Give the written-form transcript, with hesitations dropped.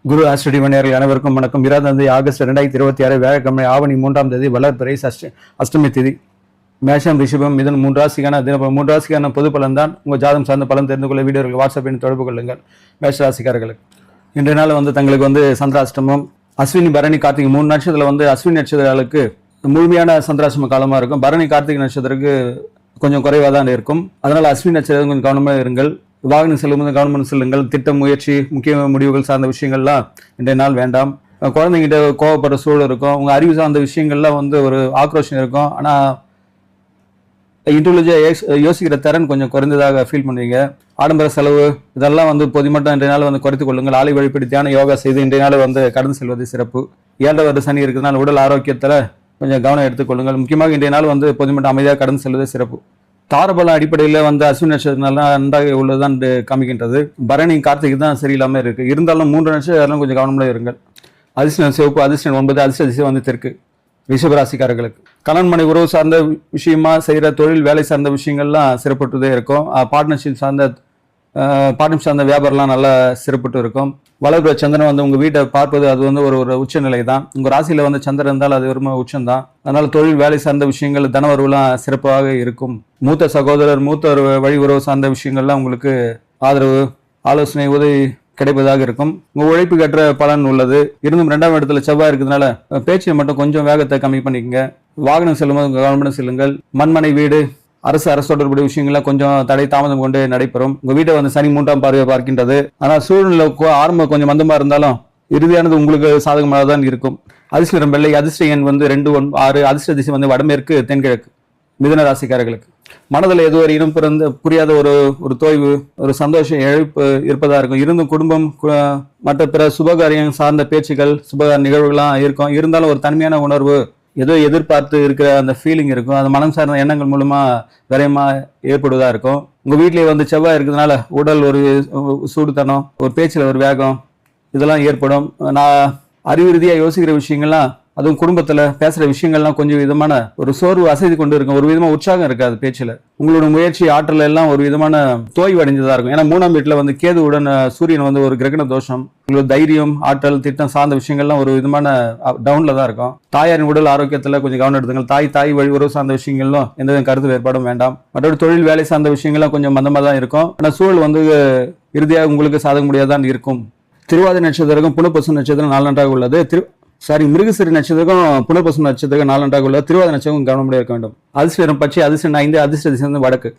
குரு ஆஸ்ட்ரடி மணியர்கள் அனைவருக்கும் வணக்கம். 20 ஆகஸ்ட் 2026 வியாழக்கிழமை ஆவணி 3ஆம் தேதி வளர்பிறை அஷ்டமி திதி. மேஷம், ரிஷபம், மிதுனம் 3 ராசிக்கான தினப்பலன் 3 ராசிக்கான பொது பலன் தான். உங்கள் ஜாதகம் சார்ந்த பலன் தெரிந்து கொள்ள வீடியோர்கள் வாட்ஸ்அப்பில் தொடர்பு கொள்ளுங்கள். மேஷ ராசிக்காரர்களுக்கு இன்றைய நாள் தங்களுக்கு சந்திராஷ்டமம், அஸ்வினி, பரணி, கார்த்திகை 3 நட்சத்திரத்தில் அஸ்வினி நட்சத்திரங்களுக்கு முழுமையான சந்திராஷ்டம காலமாக இருக்கும். பரணி, கார்த்திகை நட்சத்திரத்துக்கு கொஞ்சம் குறைவாக தான் இருக்கும். அதனால் அஸ்வினி நட்சத்திரம் கொஞ்சம் கவனமாக இருங்கள். வாகனம் செல்லும்போது கவனமாக செல்லுங்கள். திட்டம், முயற்சி, முக்கிய முடிவுகள் சார்ந்த விஷயங்கள்லாம் இன்றைய நாள் வேண்டாம். குழந்தைங்கிட்ட கோவப்படுற சூழல் இருக்கும். உங்கள் அறிவு சார்ந்த விஷயங்கள்லாம் ஒரு ஆக்ரோஷம் இருக்கும். ஆனால் இன்டெலிஜென்ட் யோசிக்கிற திறன் கொஞ்சம் குறைந்ததாக ஃபீல் பண்ணுவீங்க. ஆடம்பர செலவு இதெல்லாம் பொதுமட்டம் இன்றைய நாள் குறைத்துக் கொள்ளுங்கள். ஆலை வழிபடி தியான யோகா செய்து இன்றைய நாள் கடந்து செல்வது சிறப்பு. 7வது வருட சனி இருக்கிறதுனால உடல் ஆரோக்கியத்தில் கொஞ்சம் கவனம் எடுத்துக்கொள்ளுங்கள். முக்கியமாக இன்றைய நாள் பொதுமட்டம் அமைதியாக கடந்து செல்வது சிறப்பு. தாரபலம் அடிப்படையில் அஸ்வினி நட்சத்திரம்லாம் நன்றாக உள்ளதுதான் காமிக்கின்றது. பரணி, கார்த்திகை தான் சரியில்லாமல் இருக்கு. இருந்தாலும் 3 நட்சத்திரம் கொஞ்சம் கவனமாக இருங்கள். அதிர்ஷ்டம் சிவப்பு, அதிர்ஷ்டம் 9, அதிர்ஷ்ட திசை தெற்கு. ரிஷபராசிக்காரர்களுக்கு கணவன் மனை உறவு சார்ந்த விஷயமா செய்கிற தொழில், வேலை சார்ந்த விஷயங்கள்லாம் சிறப்பட்டுதே இருக்கும். பார்ட்னர்ஷிப் சார்ந்த வியாபாரம்லாம் நல்லா சிறப்பட்டு இருக்கும். வளர்பிற சந்திரன் உங்கள் வீட்டை பார்ப்பது அது ஒரு உச்சநிலை தான். உங்கள் ராசியில் சந்திரன் இருந்தால் அது ஒரு உச்சம்தான். அதனால் தொழில், வேலை சார்ந்த விஷயங்கள், தனவரவுலாம் சிறப்பாக இருக்கும். மூத்த சகோதரர், மூத்த வழி உறவு சார்ந்த விஷயங்கள்லாம் உங்களுக்கு ஆதரவு, ஆலோசனை, உதவி கிடைப்பதாக இருக்கும். உங்கள் உழைப்பு கற்ற பலன் உள்ளது. இருந்தும் 2ஆம் இடத்துல செவ்வாய் இருக்கிறதுனால பேச்சில் மட்டும் கொஞ்சம் வேகத்தை கம்மி பண்ணிக்கங்க. வாகனம் செல்லும்போது கவனமாக செல்லுங்கள். மண்மனை, வீடு, அரசு தொடர்புடைய விஷயங்கள்லாம் கொஞ்சம் தடை தாமதம் கொண்டு நடைபெறும். உங்க வீட்டை சனி 3ஆம் பார்வையை பார்க்கின்றது. ஆனால் சூழ்நிலை ஆரம்பம் கொஞ்சம் மந்தமா இருந்தாலும் இறுதியானது உங்களுக்கு சாதகமாக தான் இருக்கும். அதிர்ஷ்டம் வெள்ளை, அதிர்ஷ்ட எண் 2, 6, அதிர்ஷ்ட திசை வடமேற்கு, தென்கிழக்கு. மிதுன ராசிக்காரர்களுக்கு மனதில் ஏதோ ஒரு இனம் புரியாத ஒரு தோய்வு, ஒரு சந்தோஷம், இழப்பு இருப்பதா இருக்கும். இருந்தும் குடும்பம் மற்ற பிற சுபகாரியம் சார்ந்த பேச்சுக்கள், சுபகார நிகழ்வுகள்லாம் இருக்கும். இருந்தாலும் ஒரு தனிமையான உணர்வு, ஏதோ எதிர்பார்த்து இருக்கிற அந்த ஃபீலிங் இருக்கும். அந்த மனம் சார்ந்த எண்ணங்கள் மூலமா விரயமா ஏற்படுவதா இருக்கும். உங்க வீட்டிலேயே செவ்வாய் இருக்கிறதுனால உடல் ஒரு சூடுத்தனம், ஒரு பேச்சில் ஒரு வேகம் இதெல்லாம் ஏற்படும். நான் அறிவு ரீதியாக யோசிக்கிற விஷயங்கள்லாம், அதுவும் குடும்பத்துல பேசுற விஷயங்கள்லாம் கொஞ்சம் விதமான ஒரு சோர்வு அசைதி கொண்டு இருக்கும். ஒரு விதமா உற்சாகம் இருக்காது பேச்சுல. உங்களோட முயற்சி, ஆற்றல் எல்லாம் ஒரு விதமான தோய்வு அடைஞ்சதா இருக்கும். ஏன்னா 3ஆம் வீட்டுல கேதுவுடன் சூரியன் ஒரு கிரகண தோஷம். உங்களோட தைரியம், ஆற்றல், திட்டம் சார்ந்த விஷயங்கள்லாம் ஒரு விதமான டவுன்ல தான் இருக்கும். தாயாரின் உடல் ஆரோக்கியத்துல கொஞ்சம் கவனம் எடுத்துங்கள். தாய் வழி உறவு சார்ந்த விஷயங்களும் எந்த கருத்து வேறுபாடும் வேண்டாம். மற்றொரு தொழில், வேலை சார்ந்த விஷயங்கள்லாம் கொஞ்சம் மந்தமா தான் இருக்கும். ஆனா சூழல் இறுதியாக உங்களுக்கு சாதக முடியாதான் இருக்கும். திருவாதிரை நட்சத்திரம், புனர்பூசம் நட்சத்திரம் 4 நன்றாக உள்ளது. மிருகசீரிஷ நட்சத்திரம், புனர்பூசம் நட்சத்திரம் 4 நன்றாக உள்ளது. திருவாதிரை நட்சத்திரம் கவனமுடைய இருக்க வேண்டும். அதிர்ஷ்டம் பச்சை, அதிர்ஷ்டம் 5, அதிர்ஷ்ட திசை வடக்கு.